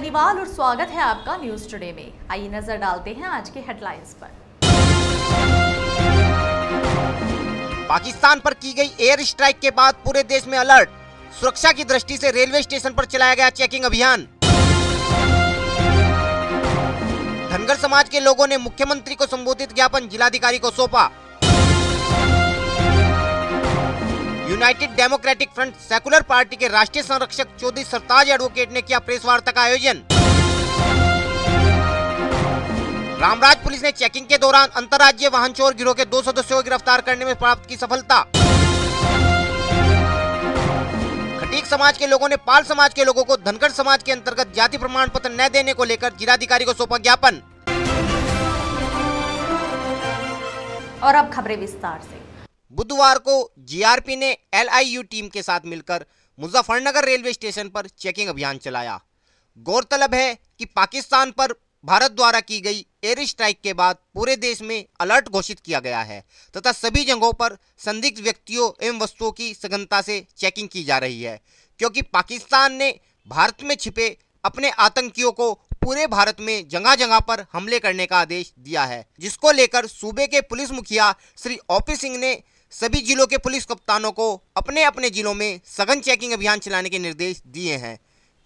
सैनीवाल और स्वागत है आपका न्यूज टुडे में। आइए नजर डालते हैं आज के हेडलाइंस पर। पाकिस्तान पर की गई एयर स्ट्राइक के बाद पूरे देश में अलर्ट। सुरक्षा की दृष्टि से रेलवे स्टेशन पर चलाया गया चेकिंग अभियान। धनगर समाज के लोगों ने मुख्यमंत्री को संबोधित ज्ञापन जिलाधिकारी को सौंपा। United democratic front secular party के राष्ट्रीय संरक्षक चौधरी सरताज एडवोकेट ने किया प्रेस वार्ता का आयोजन। रामराज पुलिस ने चेकिंग के दौरान अंतर्राज्यीय वाहन चोर गिरोह के 2 सदस्यों को गिरफ्तार करने में प्राप्त की सफलता। खटीक समाज के लोगों ने पाल समाज के लोगों को धनगर समाज के अंतर्गत जाति प्रमाण पत्र न देने को लेकर जिलाधिकारी को सौंपा ज्ञापन। और अब खबरें विस्तार से। बुधवार को जीआरपी ने एलआईयू टीम के साथ मिलकर मुजफ्फरनगर रेलवे स्टेशन पर चेकिंग अभियान चलाया। गौरतलब है कि पाकिस्तान पर भारत द्वारा की गई एयर स्ट्राइक के बाद पूरे देश में अलर्ट घोषित किया गया है तथा सभी जगहों पर संदिग्ध व्यक्तियों एवं वस्तुओं की सघनता से चेकिंग की जा रही है, क्योंकि पाकिस्तान ने भारत में छिपे अपने आतंकियों को पूरे भारत में जगह जगह पर हमले करने का आदेश दिया है, जिसको लेकर सूबे के पुलिस मुखिया श्री ओपी सिंह ने सभी जिलों के पुलिस कप्तानों को अपने अपने जिलों में सघन चेकिंग अभियान चलाने के निर्देश दिए हैं।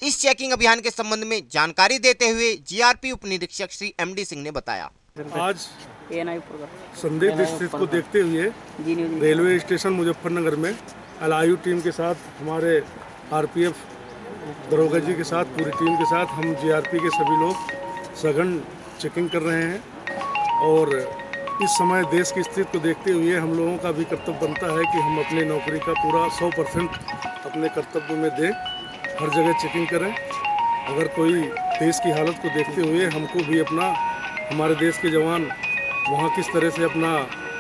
इस चेकिंग अभियान के संबंध में जानकारी देते हुए जीआरपी उप निरीक्षक श्री एमडी सिंह ने बताया, आज संदिग्ध स्थिति को देखते हुए रेलवे स्टेशन मुजफ्फरनगर में एलआईयू टीम के साथ हमारे आरपीएफ दरोगा जी के साथ पूरी टीम के साथ हम जीआरपी के सभी लोग सघन चेकिंग कर रहे हैं। और इस समय देश की स्थिति को देखते हुए हम लोगों का भी कर्तव्य बनता है कि हम अपनी नौकरी का पूरा 100% अपने कर्तव्य में दें, हर जगह चेकिंग करें। अगर कोई देश की हालत को देखते हुए हमको भी अपना हमारे देश के जवान वहाँ किस तरह से अपना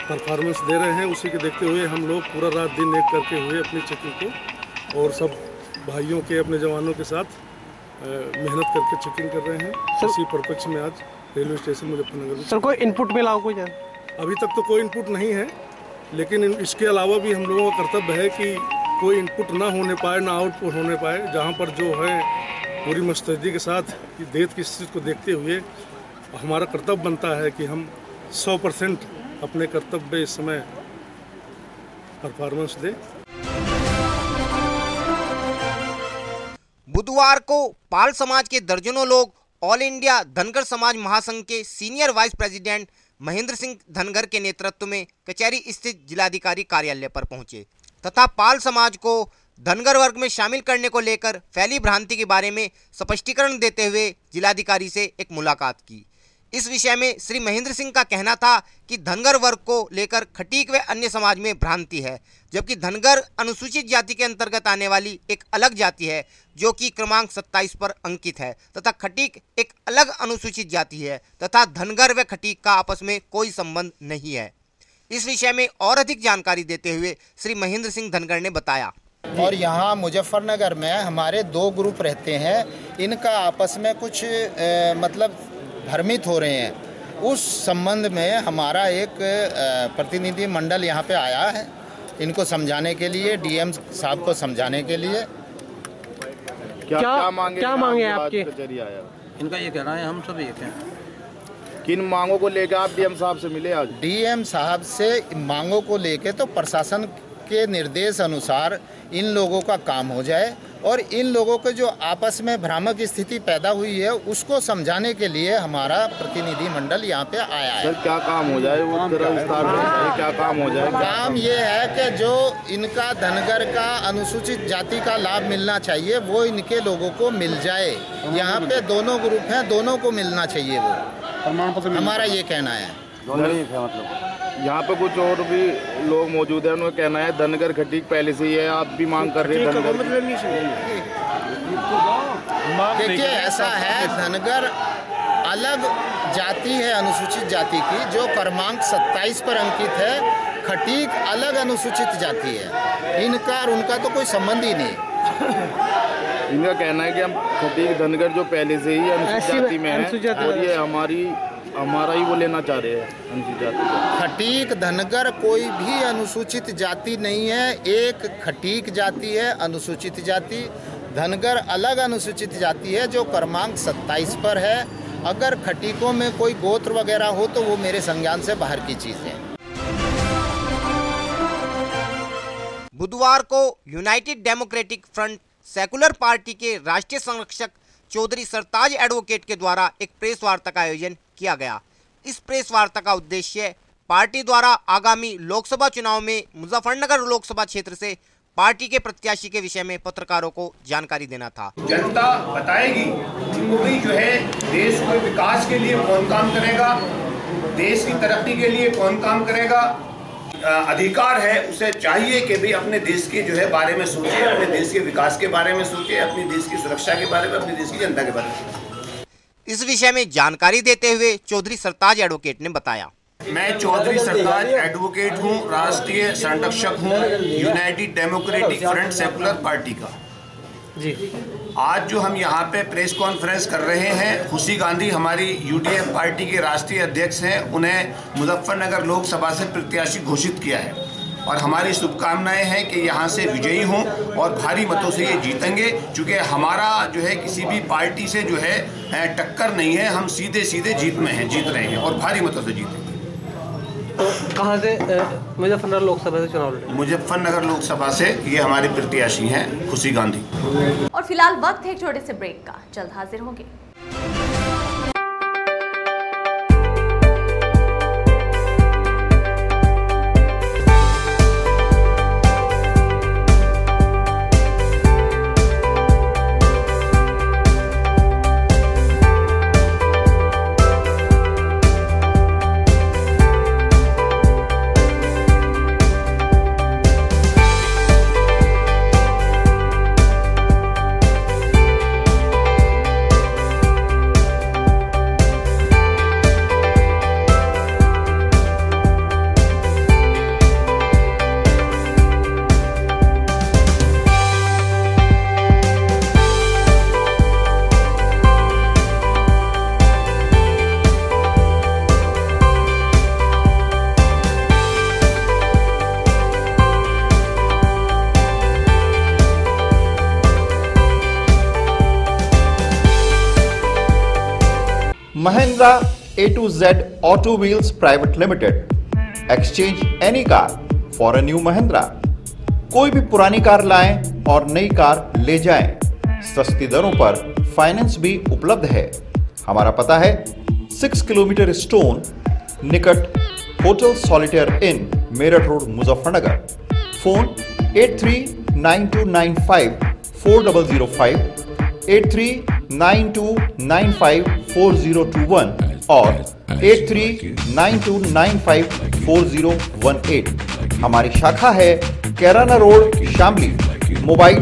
परफॉर्मेंस दे रहे हैं, उसी के देखते हुए हम लोग पूरा रात दिन एक करके हुए अपनी चेकिंग को और सब भाइयों के अपने जवानों के साथ मेहनत करके चेकिंग कर रहे हैं। इसी परिप्रेक्ष्य में आज रेलवे स्टेशन मुजफ्फरनगर में। सर, कोई इनपुट मिला हो? कोई अभी तक तो कोई इनपुट नहीं है, लेकिन इसके अलावा भी हम लोगों का कर्तव्य है कि कोई इनपुट ना होने पाए, ना आउटपुट होने पाए। जहाँ पर जो है पूरी मुस्तैदी के साथ देश की स्थिति को देखते हुए हमारा कर्तव्य बनता है कि हम 100% अपने कर्तव्य इस समय परफॉर्मेंस दें। बुधवार को पाल समाज के दर्जनों लोग ऑल इंडिया धनगर समाज महासंघ के senior vice president Mahendra Singh Dhangar के नेतृत्व में कचहरी स्थित जिलाधिकारी कार्यालय पर पहुंचे तथा पाल समाज को धनगर वर्ग में शामिल करने को लेकर फैली भ्रांति के बारे में स्पष्टीकरण देते हुए जिलाधिकारी से एक मुलाकात की। इस विषय में श्री महेंद्र सिंह का कहना था कि धनगर वर्ग को लेकर खटीक व अन्य समाज में भ्रांति है, जबकि धनगर अनुसूचित जाति के अंतर्गत आने वाली एक अलग जाति है जो कि क्रमांक 27 पर अंकित है तथा खटीक एक अलग अनुसूचित जाति है तथा धनगर व खटीक का आपस में कोई संबंध नहीं है। इस विषय में और अधिक जानकारी देते हुए श्री महेंद्र सिंह धनगर ने बताया, और यहाँ मुजफ्फरनगर में हमारे 2 ग्रुप रहते हैं, इनका आपस में कुछ मतलब भ्रमित हो रहे हैं। उस संबंध में हमारा एक प्रतिनिधि मंडल यहाँ पे आया है इनको समझाने के लिए, डीएम साहब को समझाने के लिए। क्या मांगे आपके? इनका ये कहना है, हम सब एक हैं। किन मांगों को लेकर आप डीएम साहब से मिले आज? डीएम साहब से मांगों को लेकर तो प्रशासन के निर्देश अनुसार इन लोगों का काम हो जाए और इन लोगों के जो आपस में भ्रामक स्थिति पैदा हुई है उसको समझाने के लिए हमारा प्रतिनिधि मंडल यहाँ पे आया है। सर, क्या काम हो जाए? वो विस्तार में क्या काम हो जाए? काम ये है कि जो इनका धनगर का अनुसूचित जाति का लाभ मिलना चाहिए वो इनके लोगों को मिल जाए। यहाँ पे दोनों ग्रुप हैं, दोनों को मिलना चाहिए, वो हमारा ये कहना है। मतलब यहाँ पे कुछ और भी लोग मौजूद हैं, उनका कहना है धनगर खटीक पहले से ही है, आप भी मांग कर रहे हैं। देखिए, ऐसा है, धनगर अलग जाति है अनुसूचित जाति की जो क्रमांक 27 पर अंकित है, खटीक अलग अनुसूचित जाति है। इनका और उनका तो कोई संबंध ही नहीं। इनका कहना है कि हम खटीक धनगर जो पहले से ही अनुसूचित जाति में है और ये हमारा ही वो लेना चाह रहे हैं अनुसूचित जाति। खटीक धनगर कोई भी अनुसूचित जाति नहीं है, एक खटीक जाति है अनुसूचित जाति। धनगर अलग अनुसूचित जाति है जो क्रमांक 27 पर है। अगर खटीकों में कोई गोत्र वगैरह हो तो वो मेरे संज्ञान से बाहर की चीज़ है। बुधवार को United democratic front secular party के राष्ट्रीय संरक्षक चौधरी सरताज एडवोकेट के द्वारा एक प्रेस वार्ता का आयोजन किया गया। इस प्रेस वार्ता का उद्देश्य पार्टी द्वारा आगामी लोकसभा चुनाव में मुजफ्फरनगर लोकसभा क्षेत्र से पार्टी के प्रत्याशी के विषय में पत्रकारों को जानकारी देना था। जनता बताएगी कि भाई जो है देश के विकास के लिए कौन काम करेगा, देश की तरक्की के लिए कौन काम करेगा। अधिकार है, उसे चाहिए कि भाई अपने देश के जो है बारे में सोचे, अपने देश के विकास के बारे में सोचे, अपने देश की सुरक्षा के बारे में, अपने देश की जनता के बारे में। इस विषय में जानकारी देते हुए चौधरी सरताज एडवोकेट ने बताया, मैं चौधरी सरताज एडवोकेट हूँ, राष्ट्रीय संरक्षक हूँ United democratic front secular party का जी। आज जो हम यहाँ पे प्रेस कॉन्फ्रेंस कर रहे हैं, खुशी गांधी हमारी यूडीएफ पार्टी के राष्ट्रीय अध्यक्ष हैं, उन्हें मुजफ्फरनगर लोकसभा से प्रत्याशी घोषित किया है और हमारी शुभकामनाएं हैं कि यहाँ से विजयी हों और भारी मतों से ये जीतेंगे। चूँकि हमारा जो है किसी भी पार्टी से जो है टक्कर नहीं है, हम सीधे सीधे जीत रहे हैं और भारी मतों से जीतेंगे। तो कहाँ से मुजफ्फरनगर लोकसभा से चुनाव लड़े? मुजफ्फरनगर लोकसभा से ये हमारे प्रत्याशी हैं खुशी गांधी। और फिलहाल वक्त है एक छोटे से ब्रेक का, जल्द हाजिर होंगे। Mahindra A to Z Auto Wheels Private Limited. Exchange any car for a new Mahindra. कोई भी पुरानी कार लाएं और नई कार ले जाएं। सस्ती दरों पर फाइनेंस भी उपलब्ध है। हमारा पता है 6 किलोमीटर स्टोन निकट hotel Solitaire Inn Meerut road Muzaffarnagar. Phone 8392954005 8392954021 और 8392954018। हमारी शाखा है Kairana road Shamli. Mobile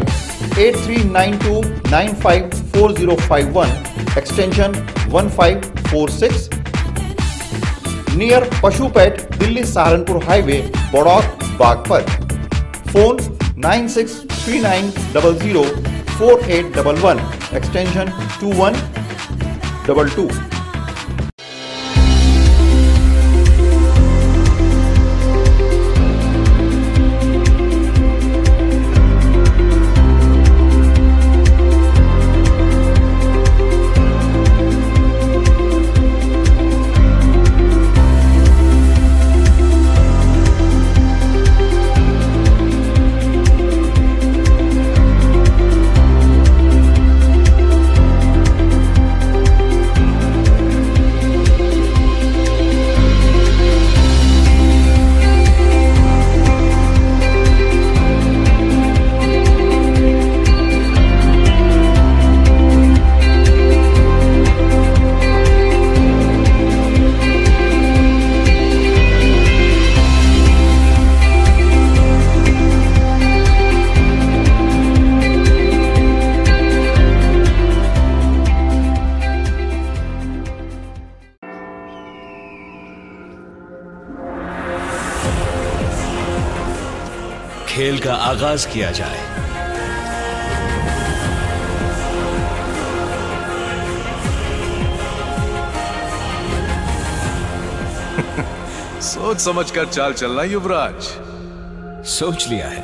8392954051 extension 1546 near पशुपेट Delhi Saharanpur highway Baraut Baghpat. Phone 9639004811 extension 2122। खेल का आगाज किया जाए। सोच समझकर चाल चलना युवराज। सोच लिया है,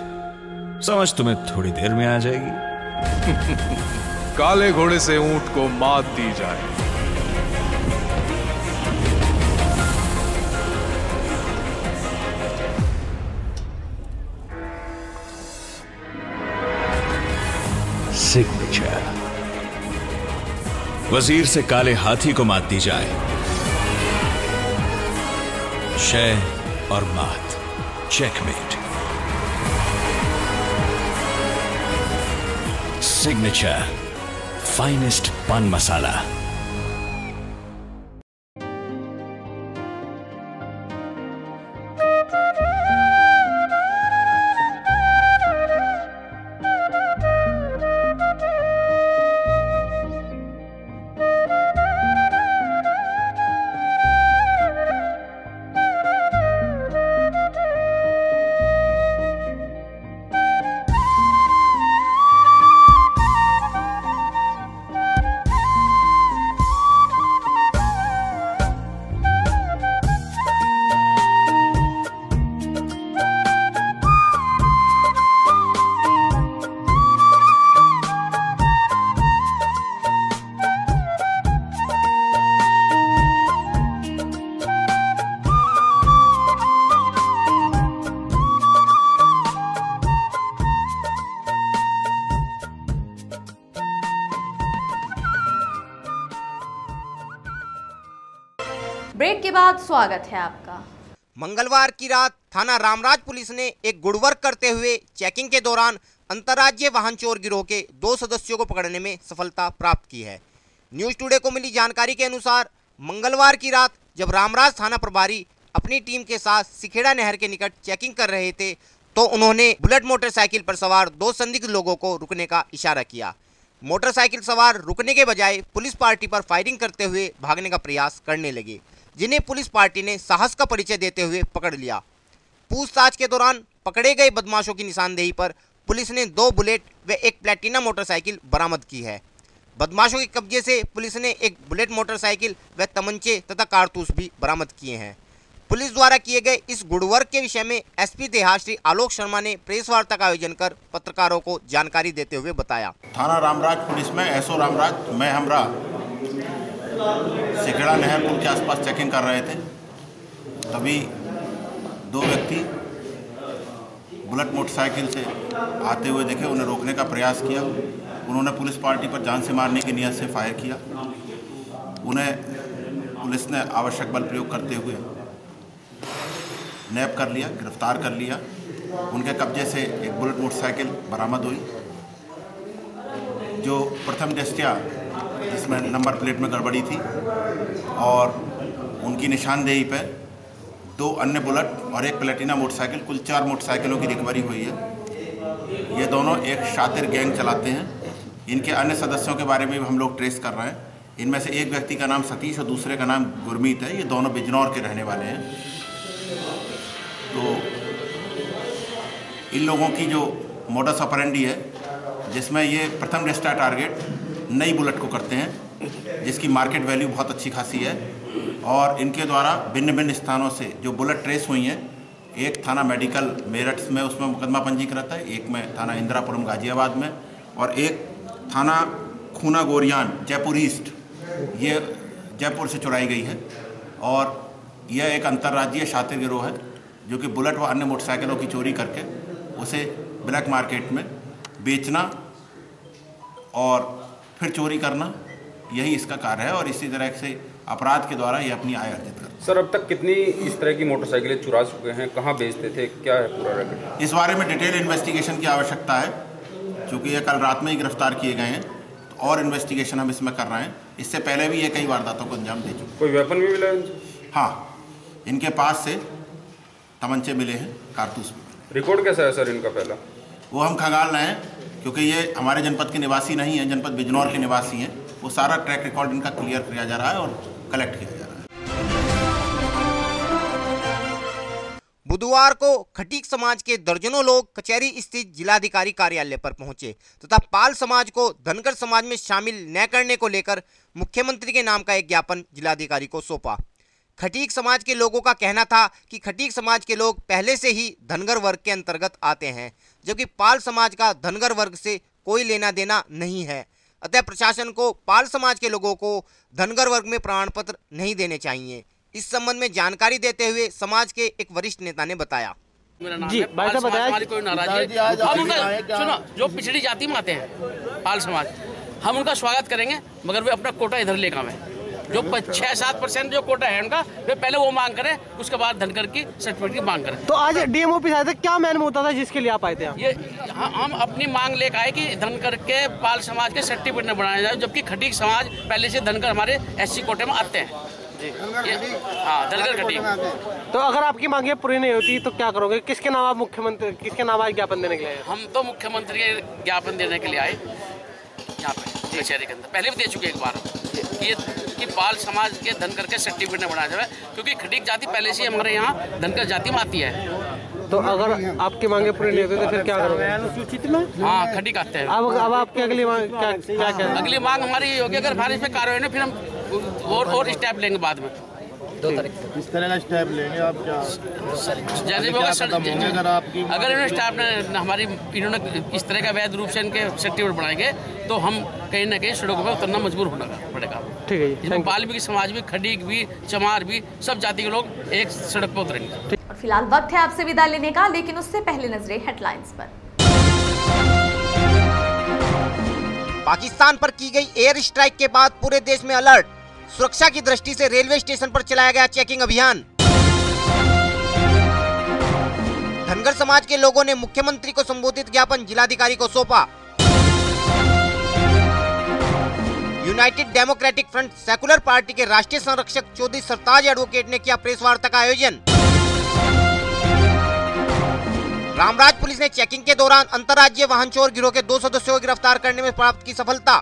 समझ तुम्हें थोड़ी देर में आ जाएगी। काले घोड़े से ऊंट को मात दी जाए। सिग्नेचर। वजीर से काले हाथी को मात दी जाए। शय और मात, चेकमेट। सिग्नेचर फाइनेस्ट पान मसाला। ब्रेक के बाद स्वागत है आपका। मंगलवार की रात थाना रामराज पुलिस ने एक गुड़वर्क करते हुए चेकिंग के दौरान अंतर्राज्यीय वाहन चोर गिरोह के 2 सदस्यों को पकड़ने में सफलता प्राप्त की है। न्यूज टुडे को मिली जानकारी के अनुसार मंगलवार की रात जब रामराज थाना प्रभारी अपनी टीम के साथ सिखेड़ा नहर के निकट चेकिंग कर रहे थे तो उन्होंने बुलेट मोटरसाइकिल पर सवार 2 संदिग्ध लोगों को रुकने का इशारा किया। मोटरसाइकिल सवार रुकने के बजाय पुलिस पार्टी पर फायरिंग करते हुए भागने का प्रयास करने लगे, जिन्हें पुलिस पार्टी ने साहस का परिचय देते हुए पकड़ लिया। पूछताछ के दौरान पकड़े गए बदमाशों की निशानदेही पर पुलिस ने 2 बुलेट व एक प्लेटिना मोटरसाइकिल बरामद की है। बदमाशों के कब्जे से पुलिस ने एक बुलेट मोटरसाइकिल व तमंचे तथा कारतूस भी बरामद किए हैं। पुलिस द्वारा किए गए इस गुड़वर्क के विषय में एसपी देहात श्री आलोक शर्मा ने प्रेस वार्ता का आयोजन कर पत्रकारों को जानकारी देते हुए बताया। थाना रामराज पुलिस में एसओ रामराज मैं हमरा सिखेड़ा नहर पुल के आसपास चेकिंग कर रहे थे, तभी 2 व्यक्ति बुलेट मोटरसाइकिल से आते हुए देखे। उन्हें रोकने का प्रयास किया। उन्होंने पुलिस पार्टी पर जान से मारने की नीयत से फायर किया। उन्हें पुलिस ने आवश्यक बल प्रयोग करते हुए नैप कर लिया, गिरफ्तार कर लिया। उनके कब्जे से एक बुलेट मोटरसाइकिल बरामद हुई जो प्रथम दृष्टया जिसमें नंबर प्लेट में गड़बड़ी थी, और उनकी निशानदेही पर 2 अन्य बुलेट और एक प्लेटिना मोटरसाइकिल, कुल 4 मोटरसाइकिलों की रिकवरी हुई है। ये दोनों एक शातिर गैंग चलाते हैं। इनके अन्य सदस्यों के बारे में भी हम लोग ट्रेस कर रहे हैं। इनमें से एक व्यक्ति का नाम सतीश और दूसरे का नाम गुरमीत है। ये दोनों बिजनौर के रहने वाले हैं। तो इन लोगों की जो मोडस ऑपरेंडी है, जिसमें ये प्रथम दृष्टया टारगेट नई बुलेट को करते हैं, जिसकी मार्केट वैल्यू बहुत अच्छी खासी है, और इनके द्वारा भिन्न भिन्न स्थानों से जो बुलेट ट्रेस हुई हैं, एक थाना मेडिकल मेरठ में उसमें मुकदमा पंजीकृत है, एक में थाना इंदिरापुरम गाजियाबाद में, और एक थाना खूना गोरियान जयपुर ईस्ट, ये जयपुर से चुराई गई है। और यह एक अंतर्राज्यीय शातिर गिरोह है जो कि बुलेट व अन्य मोटरसाइकिलों की चोरी करके उसे ब्लैक मार्केट में बेचना और फिर चोरी करना, यही इसका कार्य है। और इसी तरह से अपराध के द्वारा ये अपनी आय अर्जित करते हैं। सर, अब तक कितनी इस तरह की मोटरसाइकिलें चुरा चुके हैं? कहाँ बेचते थे? क्या है पूरा रेकॉर्ड? इस बारे में डिटेल इन्वेस्टिगेशन की आवश्यकता है, क्योंकि ये कल रात में ही गिरफ्तार किए गए हैं, तो और इन्वेस्टिगेशन हम इसमें कर रहे हैं। इससे पहले भी ये कई वारदातों को अंजाम दे चुके। कोई वेपन भी मिला है? हाँ, इनके पास से तमंचे मिले हैं, कारतूस भी। रिकॉर्ड कैसा है सर इनका? पहला वो हम खंगाल रहे हैं, क्योंकि ये हमारे जनपद के निवासी नहीं हैं, जनपद बिजनौर के निवासी हैं। वो सारा ट्रैक रिकॉर्ड इनका क्लियर किया जा रहा है और कलेक्ट किया जा रहा है। बुधवार को खटीक समाज के दर्जनों लोग कचहरी स्थित जिलाधिकारी कार्यालय पर पहुंचे तथा पाल समाज को धनगर समाज में शामिल न करने को लेकर मुख्यमंत्री के नाम का एक ज्ञापन जिलाधिकारी को सौंपा। खटीक समाज के लोगों का कहना था कि खटीक समाज के लोग पहले से ही धनगर वर्ग के अंतर्गत आते हैं, जबकि पाल समाज का धनगर वर्ग से कोई लेना देना नहीं है। अतः प्रशासन को पाल समाज के लोगों को धनगर वर्ग में प्रमाण पत्र नहीं देने चाहिए। इस संबंध में जानकारी देते हुए समाज के एक वरिष्ठ नेता ने बताया। जी भाई साहब बताया, कोई नाराजगी हम उनका सुनो, जो पिछड़ी जाति में आते हैं पाल समाज, हम उनका स्वागत करेंगे, मगर वे अपना कोटा इधर लेकर आवे। जो 6-7% जो कोटा है उनका, वे पहले वो मांग करें, उसके बाद धनगर की सर्टिफिकेट की मांग करें। तो आज डीएम ऑफिस आए थे, क्या मैन मुद्दा था जिसके लिए आप आए थे? ये हम अपनी मांग लेकर आए कि धनगर के पाल समाज के सर्टिफिकेट न बनाया जाए, जबकि खटीक समाज पहले से धनगर हमारे SC कोटे में आते हैं। हाँ, धनगर खटीक। तो अगर आपकी मांगे पूरी नहीं होती तो क्या करोगे? किसके नाम आप मुख्यमंत्री, किसके नाम आज ज्ञापन देने के लिए? हम तो मुख्यमंत्री के ज्ञापन देने के लिए आए यहाँ पे कचहरी के अंदर, पहले भी दे चुके एक बार, ये कि पाल समाज के धनगर के सर्टिफिकेट न बनाया जाए, क्योंकि खटीक जाति पहले से हमारे यहाँ धनगर जाति में आती है। तो अगर आपकी मांगे पूरी नहीं होती तो फिर क्या करोगे? अनुसूचित में हाँ खटीक आते हैं। अब आपकी अगली मांग क्या? अगली मांग हमारी ये होगी, अगर हमारे इसमें कार्रवाई नहीं, फिर हम और स्टेप लेंगे बाद में। 2 तारीख किस तरह का स्टेप लेंगे आप? क्या जैसे अगर इन्होंने स्टाफ ने हमारी इन्होंने इस तरह का वैध रूप से इनके सर्टिफिकेट बनाएंगे तो हम कहीं ना कहीं सड़कों पर उतरना मजबूर होना पड़ेगा। ठीक है, इसमें पाल भी, समाज भी, खटीक भी, चमार भी, सब जाति के लोग एक सड़क पर उतरेंगे। और फिलहाल वक्त है आपसे विदा लेने का, लेकिन उससे पहले नजरें हेडलाइंस पर। पाकिस्तान पर की गई एयर स्ट्राइक के बाद पूरे देश में अलर्ट। सुरक्षा की दृष्टि से रेलवे स्टेशन पर चलाया गया चेकिंग अभियान। धनगर समाज के लोगों ने मुख्यमंत्री को संबोधित ज्ञापन जिलाधिकारी को सौंपा। United democratic front secular party के राष्ट्रीय संरक्षक चौधरी सरताज एडवोकेट ने किया प्रेस वार्ता का आयोजन। रामराज पुलिस ने चेकिंग के दौरान अंतर्राज्यीय वाहन चोर गिरोह के 2 सदस्यों को गिरफ्तार करने में प्राप्त की सफलता।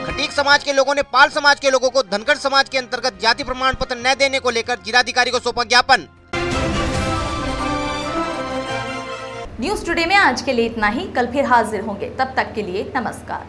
खटीक समाज के लोगों ने पाल समाज के लोगों को धनगर समाज के अंतर्गत जाति प्रमाण पत्र न देने को लेकर जिलाधिकारी को सौंपा ज्ञापन। न्यूज़ टुडे में आज के लिए इतना ही। कल फिर हाजिर होंगे, तब तक के लिए नमस्कार।